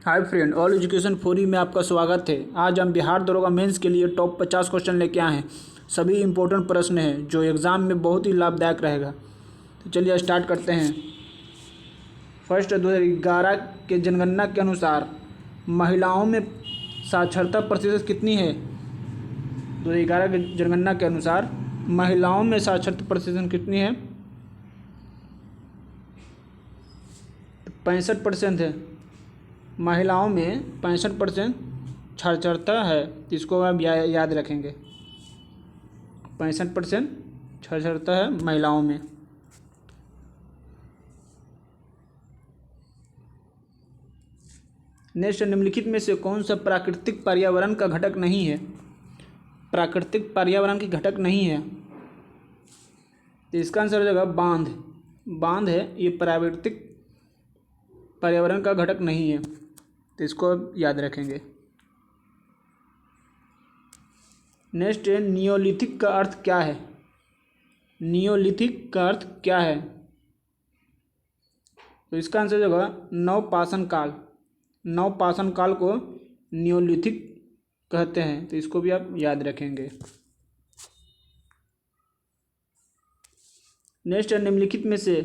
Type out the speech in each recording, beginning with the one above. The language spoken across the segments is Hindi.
हाय फ्रेंड, ऑल एजुकेशन फोरी में आपका स्वागत है। आज हम बिहार दरोगा मेंस के लिए टॉप 50 क्वेश्चन लेके आए हैं। सभी इम्पोर्टेंट प्रश्न हैं जो एग्ज़ाम में बहुत ही लाभदायक रहेगा। तो चलिए स्टार्ट करते हैं। फर्स्ट, 2011 के जनगणना के अनुसार महिलाओं में साक्षरता प्रतिशत कितनी है? 2011 के जनगणना के अनुसार महिलाओं में साक्षरता प्रतिशत कितनी है? 65% है। महिलाओं में 65% साक्षरता है, इसको आप याद रखेंगे। 65% साक्षरता है महिलाओं में। नेक्स्ट, निम्नलिखित में से कौन सा प्राकृतिक पर्यावरण का घटक नहीं है? प्राकृतिक पर्यावरण की घटक नहीं है, तो इसका आंसर हो जाएगा बांध। बांध है, ये प्राकृतिक पर्यावरण का घटक नहीं है, तो इसको आप याद रखेंगे। नेक्स्ट है, नियोलिथिक का अर्थ क्या है? नियोलिथिक का अर्थ क्या है? तो इसका आंसर होगा नवपाषाण काल। नवपाषाण काल को नियोलिथिक कहते हैं, तो इसको भी आप याद रखेंगे। नेक्स्ट है, निम्नलिखित में से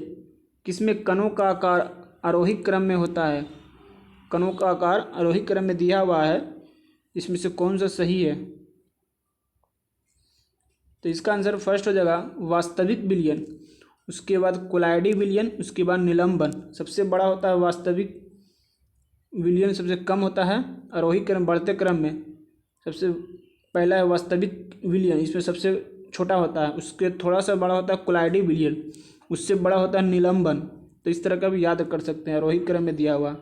किसमें कणों का आकार आरोही क्रम में होता है? कणों का आकार आरोही क्रम में दिया हुआ है, इसमें से कौन सा सही है? तो इसका आंसर फर्स्ट हो जाएगा वास्तविक विलयन, उसके बाद कोलाइडी विलयन, उसके बाद निलंबन। सबसे बड़ा होता है वास्तविक विलयन, सबसे कम होता है आरोही क्रम बढ़ते क्रम में। सबसे पहला है वास्तविक विलयन, इसमें सबसे छोटा होता है। उसके थोड़ा सा बड़ा होता है कोलाइडी विलयन, उससे बड़ा होता है निलंबन। तो इस तरह का भी याद कर सकते हैं, आरोही क्रम में दिया हुआ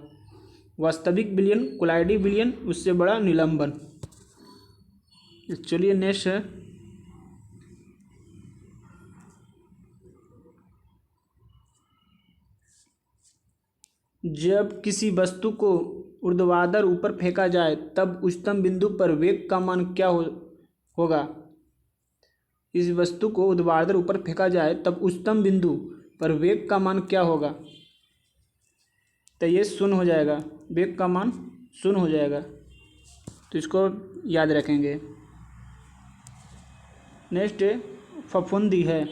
वास्तविक विलयन, कोलाइडी विलयन, उससे बड़ा निलंबन। चलिए नेक्स्ट है, जब किसी वस्तु को ऊर्ध्वाधर ऊपर फेंका जाए तब उच्चतम बिंदु पर वेग का मान क्या होगा? इस वस्तु को ऊर्ध्वाधर ऊपर फेंका जाए तब उच्चतम बिंदु पर वेग का मान क्या होगा? तो ये शून्य हो जाएगा, वेग का मान शून्य हो जाएगा, तो इसको याद रखेंगे। नेक्स्ट फफूंदी है।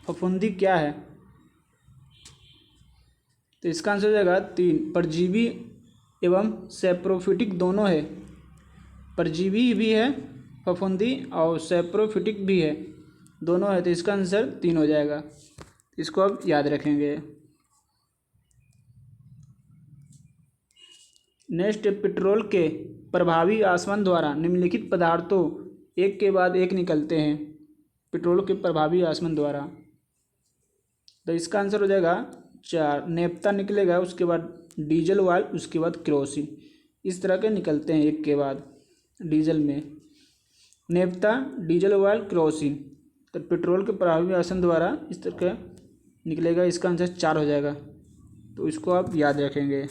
फफूंदी क्या है? तो इसका आंसर हो जाएगा 3। परजीवी एवं सैप्रोफिटिक दोनों है। परजीवी भी है फफूंदी और सैप्रोफिटिक भी है, दोनों है, तो इसका आंसर 3 हो जाएगा। इसको आप याद रखेंगे। नेक्स्ट, पेट्रोल के प्रभावी आसवन द्वारा निम्नलिखित पदार्थों एक के बाद एक निकलते हैं। पेट्रोल के प्रभावी आसवन द्वारा, तो इसका आंसर हो जाएगा 4। नेफ्ता निकलेगा, उसके बाद डीजल ऑयल, उसके बाद केरोसिन। इस तरह के निकलते हैं एक के बाद डीजल में, नेफ्ता, डीजल ऑयल, केरोसिन। तो पेट्रोल के प्रभावी आसवन द्वारा इस तरह का निकलेगा, इसका आंसर 4 हो जाएगा, तो इसको आप याद रखेंगे।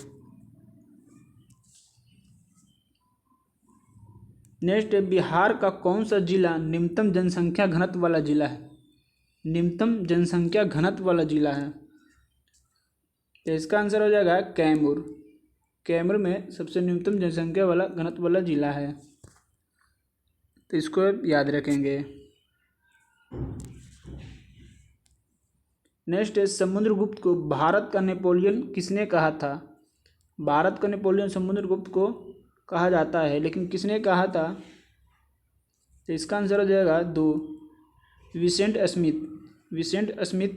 नेक्स्ट, बिहार का कौन सा जिला निम्नतम जनसंख्या घनत्व वाला जिला है? निम्नतम जनसंख्या घनत्व वाला जिला है, तो इसका आंसर हो जाएगा कैमूर। कैमूर में सबसे न्यूनतम जनसंख्या वाला घनत्व वाला जिला है, तो इसको याद रखेंगे। नेक्स्ट है, समुद्रगुप्त को भारत का नेपोलियन किसने कहा था? भारत का नेपोलियन समुद्रगुप्त को कहा जाता है, लेकिन किसने कहा था? तो इसका आंसर हो जाएगा 2, विसेंट स्मिथ। विसेंट स्मिथ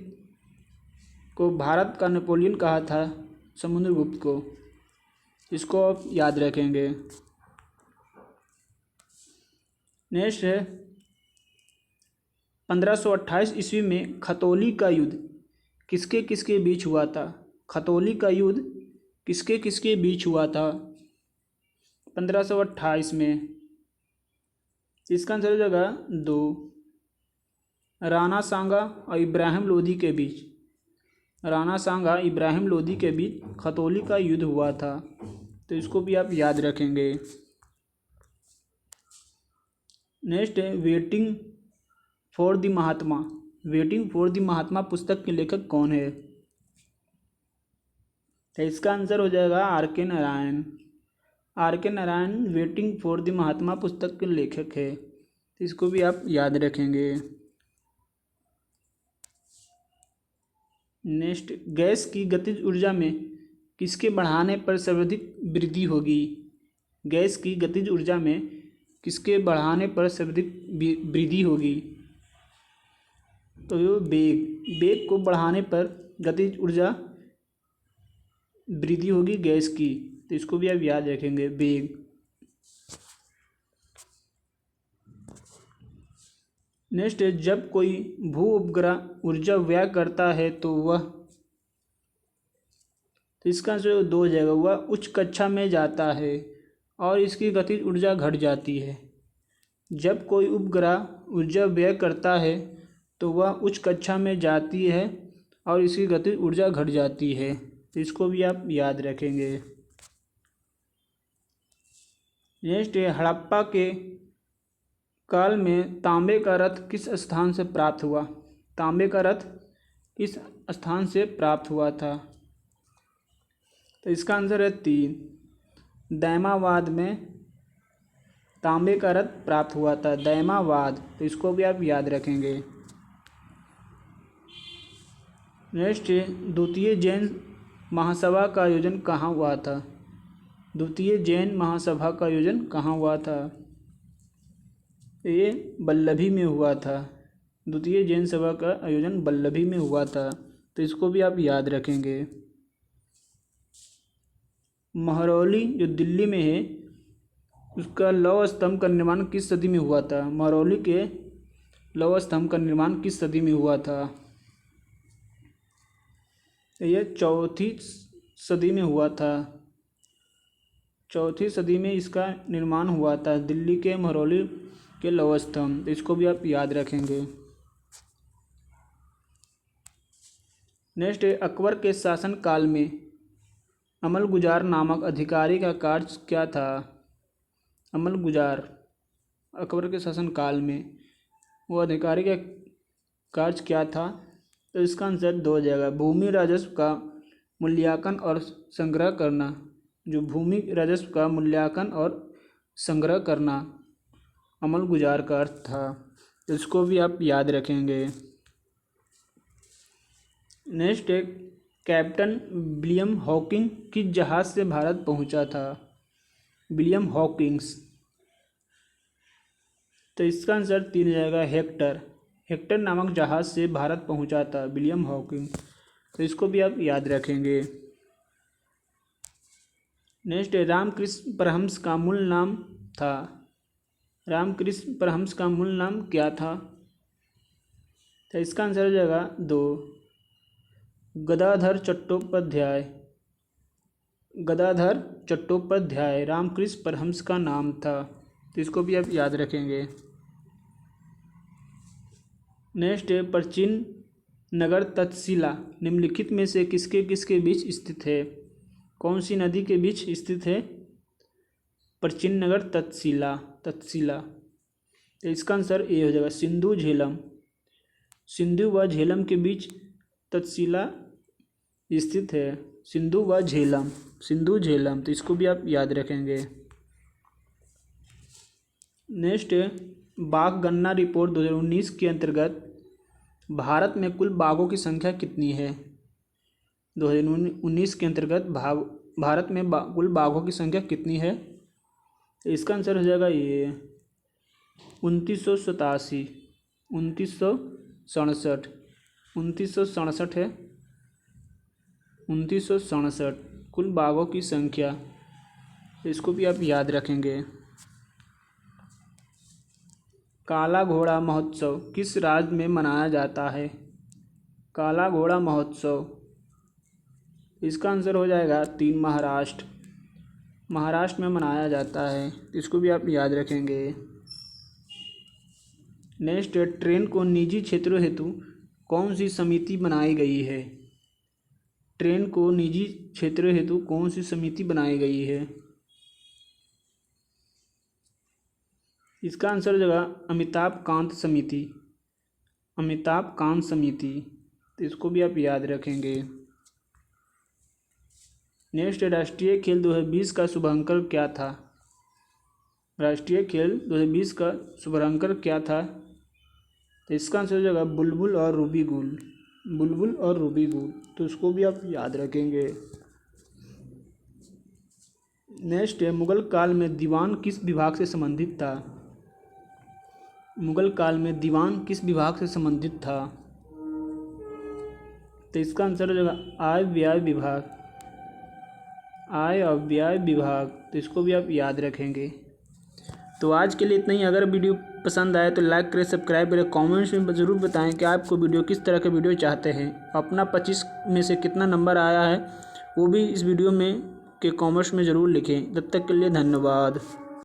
को भारत का नेपोलियन कहा था समुद्रगुप्त को, इसको आप याद रखेंगे। नेक्स्ट है, 1528 ईस्वी में खतौली का युद्ध किसके किसके बीच हुआ था? खतौली का युद्ध किसके किसके बीच हुआ था 1528 में? इसका आंसर हो जाएगा 2, राणा सांगा और इब्राहिम लोदी के बीच। राणा सांगा इब्राहिम लोदी के बीच खतौली का युद्ध हुआ था, तो इसको भी आप याद रखेंगे। नेक्स्ट है, waiting for the Mahatma. Waiting for the Mahatma पुस्तक के लेखक कौन है? तो इसका आंसर हो जाएगा आर के नारायण। आर के Narayan waiting for the Mahatma पुस्तक के लेखक है, तो इसको भी आप याद रखेंगे। नेक्स्ट, गैस की गतिज ऊर्जा में किसके बढ़ाने पर सर्वाधिक वृद्धि होगी? गैस की गतिज ऊर्जा में किसके बढ़ाने पर सर्वाधिक वृद्धि होगी? तो ये वेग को बढ़ाने पर गतिज ऊर्जा वृद्धि होगी गैस की, तो इसको भी आप याद रखेंगे, वेग। नेक्स्ट है, जब कोई भू उपग्रह ऊर्जा व्यय करता है तो इसका आंसर 2 हो जाएगा, वह उच्च कक्षा में जाता है और इसकी गतिज ऊर्जा घट जाती है। जब कोई उपग्रह ऊर्जा व्यय करता है तो वह उच्च कक्षा में जाती है और इसकी गतिज ऊर्जा घट जाती है, तो इसको भी आप याद रखेंगे। नेक्स्ट है, हड़प्पा के काल में तांबे का रथ किस स्थान से प्राप्त हुआ? तांबे का रथ किस स्थान से प्राप्त हुआ था? तो इसका आंसर है 3, दैमावाद में तांबे का रथ प्राप्त हुआ था, दैमावाद, तो इसको भी आप याद रखेंगे। नेक्स्ट, द्वितीय जैन महासभा का आयोजन कहाँ हुआ था? द्वितीय जैन महासभा का आयोजन कहाँ हुआ था? ये वल्लभी में हुआ था। द्वितीय जैन सभा का आयोजन वल्लभी में हुआ था, तो इसको भी आप याद रखेंगे। महरौली जो दिल्ली में है, उसका लौह स्तंभ का निर्माण किस सदी में हुआ था? महरौली के लौह स्तंभ का निर्माण किस सदी में हुआ था? यह 4वीं सदी में हुआ था। 4वीं सदी में इसका निर्माण हुआ था, दिल्ली के महरौली के लौह स्तंभ, इसको भी आप याद रखेंगे। नेक्स्ट है, अकबर के शासन काल में अमलगुजार नामक अधिकारी का कार्य क्या था? अमलगुजार, अकबर के शासन काल में वो अधिकारी का कार्य क्या था? तो इसका आंसर 2 हो जाएगा, भूमि राजस्व का मूल्यांकन और संग्रह करना। जो भूमि राजस्व का मूल्यांकन और संग्रह करना अमलगुजार का अर्थ था, तो इसको भी आप याद रखेंगे। नेक्स्ट है, कैप्टन विलियम हॉकिंग किस जहाज़ से भारत पहुंचा था? विलियम हॉकिंग्स, तो इसका आंसर 3 हो जाएगा, हेक्टर। हेक्टर नामक जहाज़ से भारत पहुंचा था विलियम हॉकिंग, तो इसको भी आप याद रखेंगे। नेक्स्ट है, रामकृष्ण परमहंस का मूल नाम था? रामकृष्ण परमहंस का मूल नाम क्या था? तो इसका आंसर हो जाएगा 2, गदाधर चट्टोपाध्याय। गदाधर चट्टोपाध्याय रामकृष्ण परमहंस का नाम था, तो इसको भी आप याद रखेंगे। नेक्स्ट है, प्राचीन नगर तक्षशिला निम्नलिखित में से किसके किसके बीच स्थित है? कौन सी नदी के बीच स्थित है प्राचीन नगर तक्षशिला? तो इसका आंसर ए हो जाएगा, सिंधु झेलम। सिंधु व झेलम के बीच तक्षशिला स्थित है, सिंधु व झेलम, सिंधु झेलम, तो इसको भी आप याद रखेंगे। नेक्स्ट है, बाघ गणना रिपोर्ट 2019 के अंतर्गत भारत में कुल बाघों की संख्या कितनी है? 2019 के अंतर्गत भारत में कुल बाघों की संख्या कितनी है? तो इसका आंसर हो जाएगा ये 2987, 2967, 2967 है, 2967 कुल बाघों की संख्या, तो इसको भी आप याद रखेंगे। काला घोड़ा महोत्सव किस राज्य में मनाया जाता है? काला घोड़ा महोत्सव, इसका आंसर हो जाएगा 3, महाराष्ट्र। महाराष्ट्र में मनाया जाता है, इसको भी आप याद रखेंगे। नेक्स्ट, ट्रेन को निजी क्षेत्रों हेतु कौन सी समिति बनाई गई है? ट्रेन को निजी क्षेत्रों हेतु कौन सी समिति बनाई गई है? इसका आंसर हो जाएगा अमिताभ कांत समिति, अमिताभ कांत समिति, तो इसको भी आप याद रखेंगे। नेक्स्ट है राष्ट्रीय खेल 2020 का शुभांकर क्या था। राष्ट्रीय खेल 2020 का शुभांकर क्या था। तो इसका आंसर हो जाएगा बुलबुल और रूबी गुल। बुलबुल और रूबी गुल, तो इसको भी आप याद रखेंगे। नेक्स्ट है मुगल काल में दीवान किस विभाग से संबंधित था। मुगल काल में दीवान किस विभाग से संबंधित था। तो इसका आंसर हो जाएगा आय व्यय विभाग। आय और व्यय विभाग, तो इसको भी आप याद रखेंगे। तो आज के लिए इतना ही। अगर वीडियो पसंद आए तो लाइक करें, सब्सक्राइब करें, कमेंट्स में ज़रूर बताएं कि आपको वीडियो किस तरह के वीडियो चाहते हैं। अपना 25 में से कितना नंबर आया है वो भी इस वीडियो में के कमेंट्स में ज़रूर लिखें। तब तक के लिए धन्यवाद।